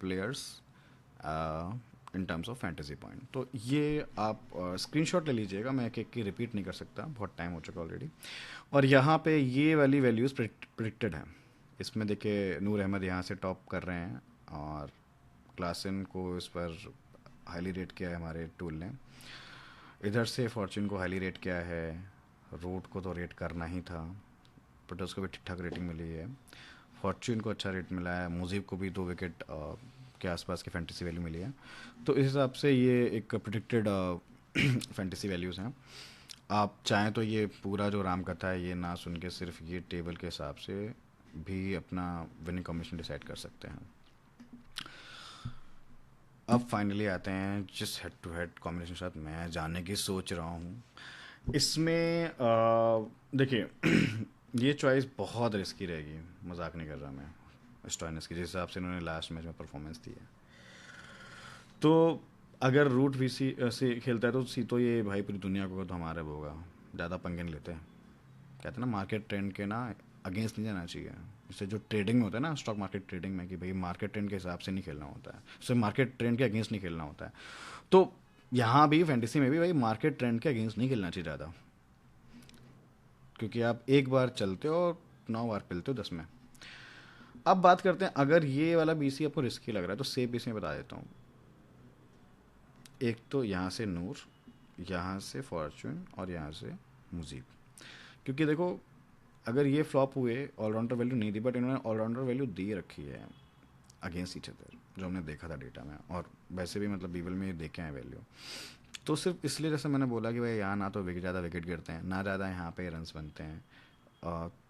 players in terms of fantasy point. तो ये आप स्क्रीनशॉट ले लीजिएगा, मैं एक एक की रिपीट नहीं कर सकता, बहुत टाइम हो चुका ऑलरेडी। और यहाँ पे ये वाली वैल्यूज़ प्रिडिक्टेड हैं। इसमें देखिए नूर अहमद यहाँ से टॉप कर रहे हैं, और क्लासन को इस पर हाईली रेट किया है हमारे टूल ने, इधर से फॉर्च्यून को हाईली रेट किया है, रूट को तो रेट करना ही था, बट उसको भी ठीक ठाक रेटिंग मिली है, फॉर्च्यून को अच्छा रेट मिला है, मुजीब को भी 2 विकेट के आसपास की फैंटेसी वैल्यू मिली है। तो इस हिसाब से ये एक प्रिडिक्टेड फैंटेसी वैल्यूज़ हैं। आप चाहें तो ये पूरा जो राम कथा है ये ना सुन के सिर्फ ये टेबल के हिसाब से भी अपना विनिंग कॉम्बिनेशन डिसाइड कर सकते हैं। अब फाइनली आते हैं जिस हेड टू हेड कॉम्बिनेशन के साथ मैं जाने की सोच रहा हूँ, इसमें देखिए ये चॉइस बहुत रिस्की रहेगी, मजाक नहीं कर रहा मैं। स्टॉइनिस की जिस हिसाब से इन्होंने लास्ट मैच में परफॉर्मेंस दी है, तो अगर रूट वीसी से खेलता है तो सी तो ये भाई पूरी दुनिया को तो हमारा वो होगा, ज़्यादा पंगे नहीं लेते। कहते हैं ना मार्केट ट्रेंड के ना अगेंस्ट नहीं जाना चाहिए। इससे जो ट्रेडिंग में होता है ना, स्टॉक मार्केट ट्रेडिंग में, कि भाई मार्केट ट्रेंड के हिसाब से नहीं खेलना होता है, उससे मार्केट ट्रेंड के अगेंस्ट नहीं खेलना होता है। तो यहाँ भी फैंटेसी में भी भाई मार्केट ट्रेंड के अगेंस्ट नहीं खेलना चाहिए ज़्यादा, क्योंकि आप एक बार चलते हो और 9 बार पिलते हो 10 में। अब बात करते हैं, अगर ये वाला बीसी आपको रिस्की लग रहा है तो सेफ बीसी में बता देता हूँ। एक तो यहाँ से नूर, यहाँ से फॉर्चून और यहाँ से मुजीब। क्योंकि देखो अगर ये फ्लॉप हुए, ऑलराउंडर वैल्यू नहीं दी, बट इन्होंने ऑलराउंडर वैल्यू दी रखी है अगेंस्ट ईच अदर, जो हमने देखा था डेटा में, और वैसे भी मतलब बीवल में देखे हैं वैल्यू। तो सिर्फ इसलिए जैसे मैंने बोला कि भाई यहाँ ना तो विकेट ज़्यादा विकेट गिरते हैं, ना ज़्यादा यहाँ पे रन्स बनते हैं,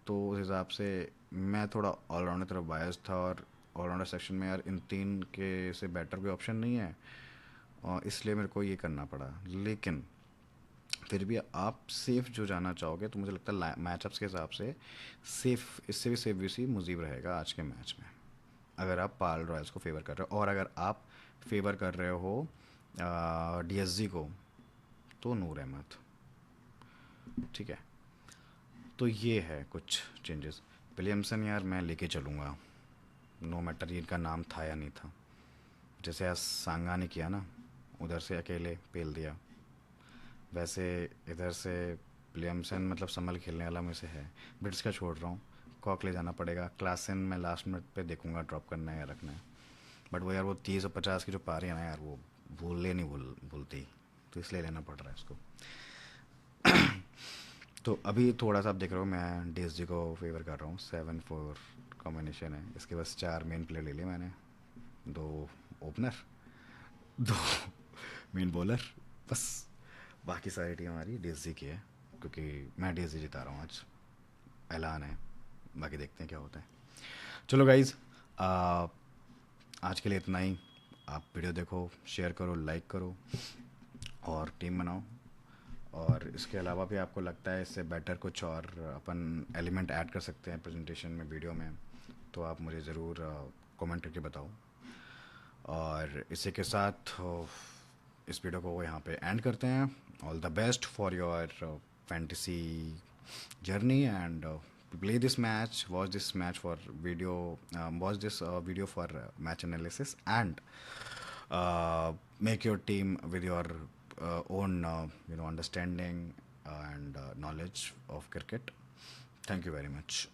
तो उस हिसाब से मैं थोड़ा ऑलराउंडर तरफ बायस था। और ऑलराउंडर सेक्शन में यार इन तीन के से बेटर कोई ऑप्शन नहीं है, और इसलिए मेरे को ये करना पड़ा। लेकिन फिर भी आप सेफ जो जाना चाहोगे तो मुझे लगता है मैचअप्स के हिसाब से सेफ, इससे भी सेफ वीसी मुजीब रहेगा आज के मैच में, अगर आप पाल रॉयल्स को फेवर कर रहे हो। और अगर आप फेवर कर रहे हो डीएसजी को, तो नूर अहमद। ठीक है, तो ये है कुछ चेंजेस। विलियमसन यार मैं लेके चलूँगा, नो मैटर ये इनका नाम था या नहीं था। जैसे आज सांगा ने किया ना, उधर से अकेले पेल दिया, वैसे इधर से विलियमसन मतलब संभल खेलने वाला में से है। ब्रिट्स का छोड़ रहा हूँ, कॉक ले जाना पड़ेगा। क्लासन मैं लास्ट मिनट पे देखूंगा ड्रॉप करना है या रखना है, बट वो यार वो 30 और 50 की जो पारी है ना यार, वो भूलने नहीं भूलती, तो इसलिए लेना पड़ रहा है इसको। तो अभी थोड़ा सा आप देख रहे हो मैं डीएसजी को फेवर कर रहा हूँ। 7-4 कॉम्बिनेशन है, इसके बस 4 मेन प्लेयर ले लिए मैंने, 2 ओपनर, 2 मेन बॉलर, बस। बाकी सारी टीम हमारी डीएसजी की है, क्योंकि मैं डीएसजी जिता रहा हूँ आज, ऐलान है। बाकी देखते हैं क्या होता है। चलो गाइज, आज के लिए इतना ही। आप वीडियो देखो, शेयर करो, लाइक करो और टीम बनाओ। और इसके अलावा भी आपको लगता है इससे बेटर कुछ और अपन एलिमेंट ऐड कर सकते हैं प्रेजेंटेशन में, वीडियो में, तो आप मुझे ज़रूर कमेंट करके बताओ। और इसी के साथ इस वीडियो को यहाँ पे एंड करते हैं। All the best for your fantasy journey, and play this match, watch this match for video, watch this video for match analysis, and make your team with your own understanding and knowledge of cricket. Thank you very much.